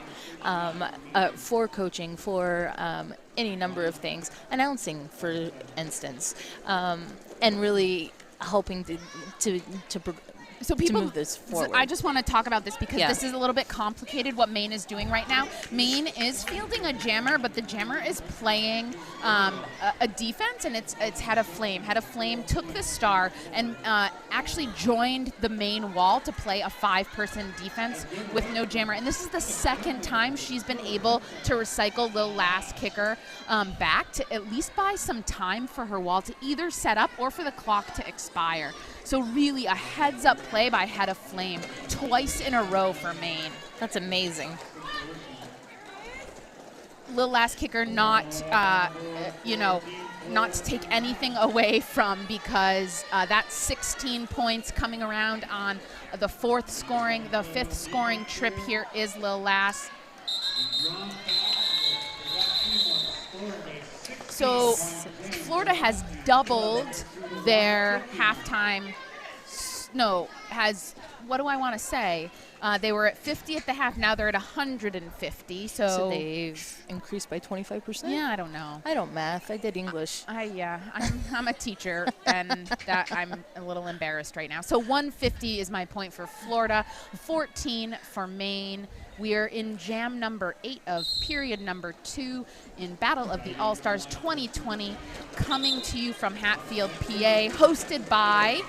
B: for coaching, for any number of things, announcing, for instance, and really helping to move this forward.
A: I just want to talk about this because this is a little bit complicated what Maine is doing right now. Maine is fielding a jammer, but the jammer is playing a defense, and it's Head of Flame. Head of Flame took the star and actually joined the main wall to play a 5-person defense with no jammer. And this is the second time she's been able to recycle Lil Lass Kicker back to at least buy some time for her wall to either set up or for the clock to expire. So really a heads-up play by Head of Flame twice in a row for Maine.
B: That's amazing.
A: Lil Lass Kicker not to take anything away from, because that's 16 points coming around on the fifth scoring trip here is Lil Lass. So Florida has doubled their halftime. What do I want to say? They were at 50 at the half. Now they're at 150.
B: So they've increased by 25%?
A: Yeah, I don't know.
B: I don't math. I did English.
A: I'm a teacher, and that I'm a little embarrassed right now. So 150 is my point for Florida, 14 for Maine. We are in jam number 8 of period number 2 in Battle of the All-Stars 2020, coming to you from Hatfield, PA, hosted by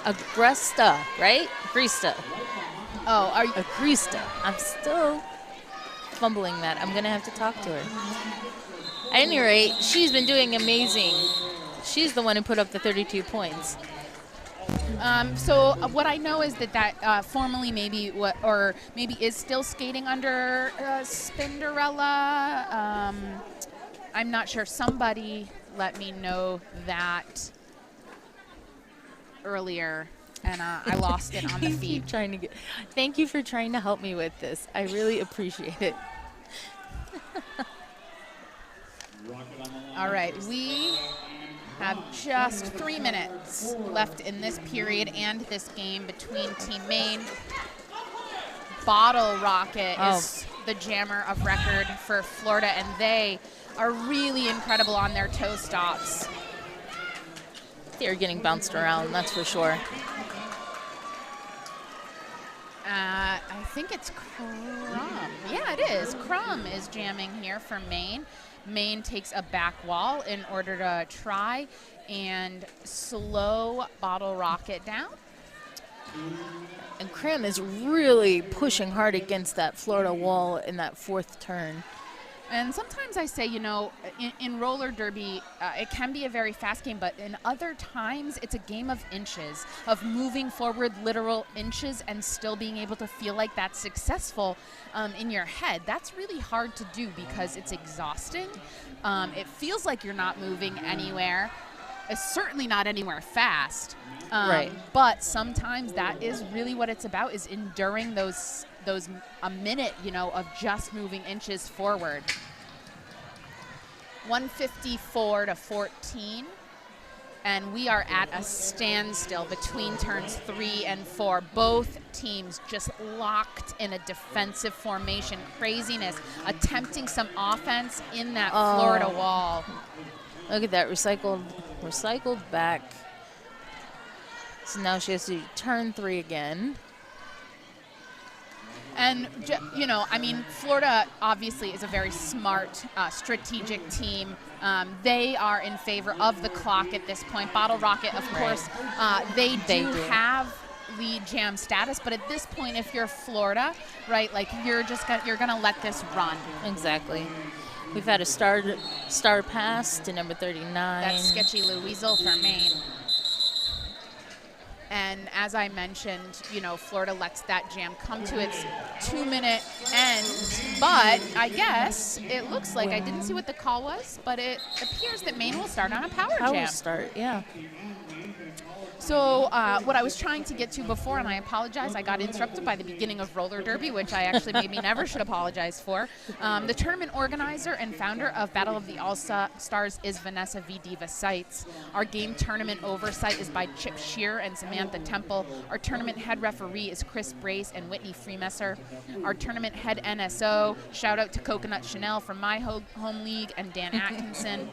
B: Agresta, right? Agresta.
A: Oh, are you?
B: Agresta. I'm still fumbling that. I'm going to have to talk to her. At any rate, she's been doing amazing. She's the one who put up the 32 points.
A: So what I know is that formerly maybe maybe is still skating under Spinderella. I'm not sure. Somebody let me know that earlier, and I lost it on the feed.
B: Thank you for trying to help me with this. I really appreciate it.
A: All right, we have just 3 minutes left in this period and this game between Team Maine. Bottle Rocket is the jammer of record for Florida, and they are really incredible on their toe stops.
B: They're getting bounced around, that's for sure.
A: I think it's Crumb. Yeah, it is. Crumb is jamming here for Maine. Maine takes a back wall in order to try and slow Bottle Rocket down.
B: And Cram is really pushing hard against that Florida wall in that fourth turn.
A: And sometimes I say, you know, in roller derby, it can be a very fast game, but in other times, it's a game of inches, of moving forward literal inches and still being able to feel like that's successful in your head. That's really hard to do because it's exhausting. It feels like you're not moving anywhere. It's certainly not anywhere fast.
B: Right.
A: But sometimes that is really what it's about, is enduring those a minute, you know, of just moving inches forward. 154 to 14. And we are at a standstill between turns 3 and 4. Both teams just locked in a defensive formation. Craziness. Attempting some offense in that Florida wall.
B: Look at that recycled back. So now she has to do turn 3 again.
A: And, you know, I mean, Florida obviously is a very smart, strategic team. They are in favor of the clock at this point. Bottle Rocket, of course, they do have lead jam status, but at this point, if you're Florida, right, like you're gonna let this run.
B: Exactly. We've had a star pass to number 39.
A: That's Sketchy Louisel for Maine. And as I mentioned, you know, Florida lets that jam come to its 2-minute end. But I guess it looks like, I didn't see what the call was, but it appears that Maine will start on a power jam.
B: Power start, yeah.
A: So what I was trying to get to before, and I apologize, I got interrupted by the beginning of roller derby, which I actually maybe never should apologize for. The tournament organizer and founder of Battle of the All-Stars is Vanessa V. Diva Seitz. Our game tournament oversight is by Chip Shear and Samantha Temple. Our tournament head referee is Chris Brace and Whitney Freemesser. Our tournament head NSO, shout out to Coconut Chanel from my home league and Dan Atkinson.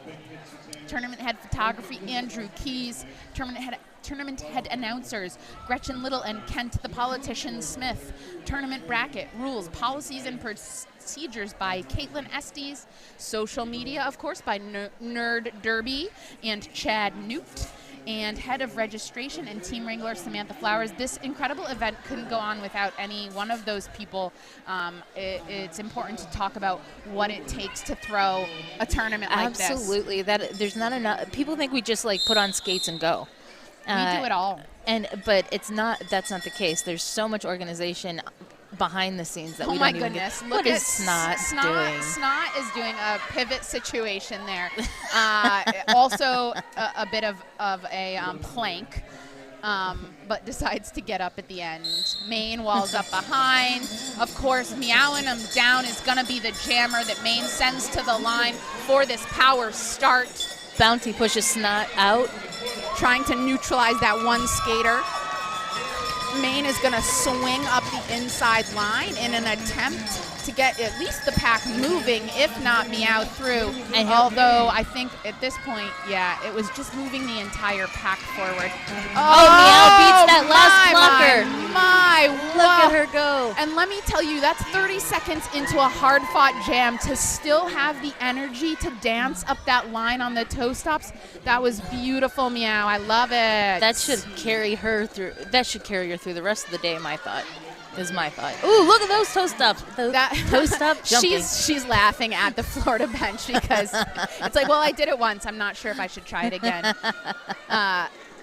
A: Tournament head photography, Andrew Keys. Tournament head announcers, Gretchen Little and Kent the Politician Smith. Tournament bracket, rules, policies, and procedures by Caitlin Estes. Social media, of course, by Nerd Derby and Chad Newt. And head of registration and team wrangler, Samantha Flowers. This incredible event couldn't go on without any one of those people. It's important to talk about what it takes to throw a tournament like this.
B: Absolutely. There's not enough. People think we just like put on skates and go.
A: We do it all.
B: But it's not. That's not the case. There's so much organization behind the scenes that we don't even
A: goodness.
B: get.
A: Look
B: What is Snot doing?
A: Snot is doing a pivot situation there. Also a bit of a plank, but decides to get up at the end. Maine walls up behind. Of course, meowing him down is going to be the jammer that Maine sends to the line for this power start.
B: Bounty pushes Snot out.
A: Trying to neutralize that one skater. Maine is going to swing up the inside line in an attempt to get at least the pack moving, if not Meow through.
B: And
A: although I think at this point, yeah, it was just moving the entire pack forward.
B: Meow beats that last blocker.
A: My,
B: Look at her go.
A: And let me tell you, that's 30 seconds into a hard-fought jam to still have the energy to dance up that line on the toe stops. That was beautiful, Meow. I love it.
B: That should carry her through. That should carry her through the rest of the day. My thought. Ooh, look at those toe stops. Toe stop jumping.
A: She's laughing at the Florida bench because it's like, well, I did it once. I'm not sure if I should try it again.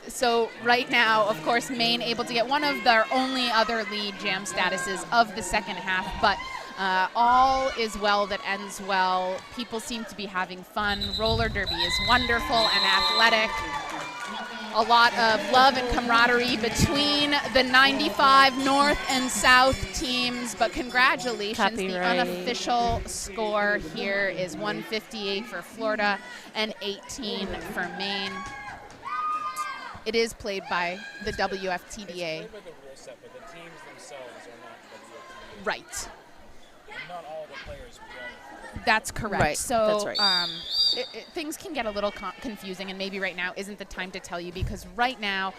A: So right now, of course, Maine able to get one of their only other lead jam statuses of the second half, but all is well that ends well. People seem to be having fun. Roller derby is wonderful and athletic. A lot of love and camaraderie between the 95 North and South teams, but congratulations.
B: Copyright.
A: The unofficial score here is 158 for Florida and 18 for Maine. It is played by the WFTDA. Right.
C: Not all the players play.
A: That's correct.
B: Right.
A: So
B: That's right.
A: Things can get a little confusing, and maybe right now isn't the time to tell you, because right now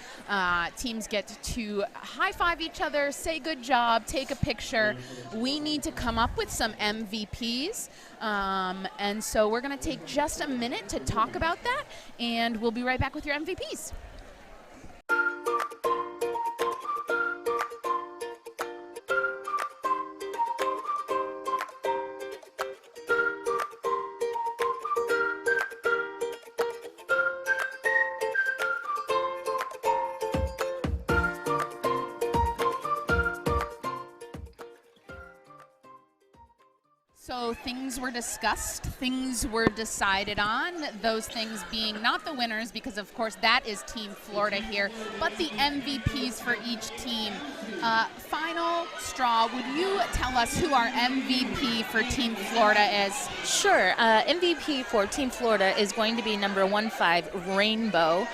A: teams get to high-five each other, say good job, take a picture. We need to come up with some MVPs, and so we're going to take just a minute to talk about that, and we'll be right back with your MVPs. So things were discussed, things were decided on, those things being not the winners, because of course that is Team Florida here, but the MVPs for each team. Final straw, would you tell us who our MVP for Team Florida is?
B: Sure. MVP for Team Florida is going to be number 15, Rainbow.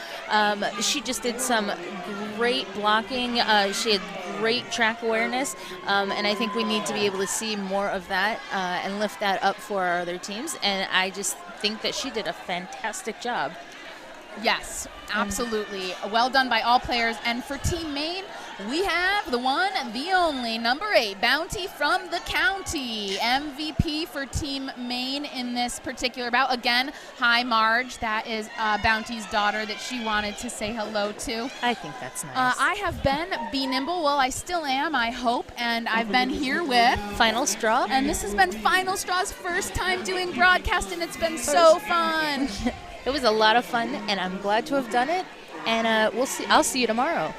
B: She just did some great blocking. She had great track awareness, and I think we need to be able to see more of that and lift that up for our other teams. And I just think that she did a fantastic job.
A: Yes, absolutely. Well done by all players. And for Team Maine, we have the one, the only, number 8, Bounty from the county. MVP for Team Maine in this particular bout. Again, hi, Marge. That is Bounty's daughter that she wanted to say hello to.
B: I think that's nice.
A: I have been Be Nimble. Well, I still am, I hope. And I've been here with
B: Final straw.
A: And this has been Final Straw's first time doing broadcast, and it's been so fun.
B: It was a lot of fun, and I'm glad to have done it. And we'll see. I'll see you tomorrow.